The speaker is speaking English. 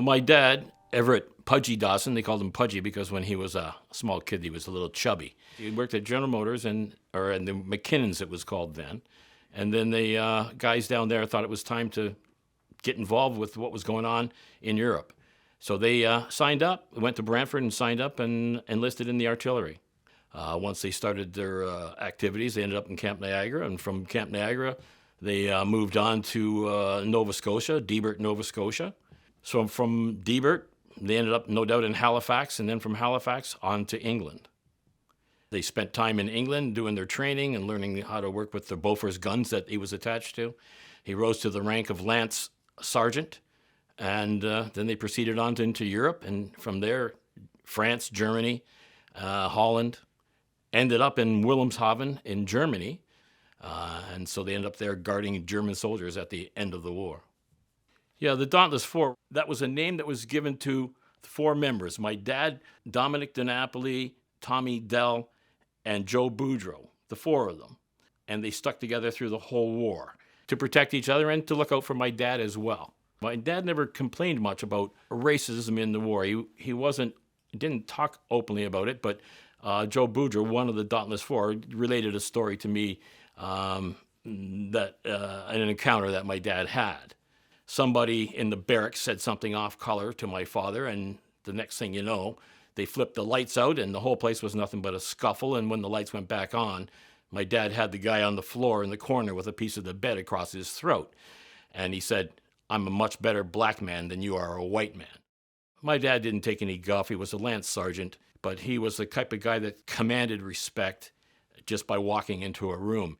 my dad, Everett Pudge Dawson, they called him Pudgy because when he was a small kid, he was a little chubby. He worked at General Motors or in the McKinnon's, it was called then. And then the guys down there thought it was time to get involved with what was going on in Europe. So they signed up, went to Brantford and signed up and enlisted in the artillery. Once they started their activities, they ended up in Camp Niagara, and from Camp Niagara, they moved on to Nova Scotia, Debert, Nova Scotia. So from Debert, they ended up, no doubt, in Halifax, and then from Halifax on to England. They spent time in England doing their training and learning how to work with the Bofors guns that he was attached to. He rose to the rank of Lance Sergeant, and then they proceeded on into Europe, and from there, France, Germany, Holland, ended up in Wilhelmshaven in Germany, and so they ended up there guarding German soldiers at the end of the war. Yeah, the Dauntless Four, that was a name that was given to 4 members. My dad, Dominic DiNapoli, Tommy Dell, and Joe Boudreau, the 4 of them. And they stuck together through the whole war to protect each other and to look out for my dad as well. My dad never complained much about racism in the war. He didn't talk openly about it, but Joe Boudreau, one of the Dauntless Four, related a story to me that an encounter that my dad had. Somebody in the barracks said something off color to my father, and the next thing you know, they flipped the lights out, and the whole place was nothing but a scuffle. And when the lights went back on, my dad had the guy on the floor in the corner with a piece of the bed across his throat. And he said, "I'm a much better black man than you are a white man." My dad didn't take any guff. He was a lance sergeant, but he was the type of guy that commanded respect just by walking into a room.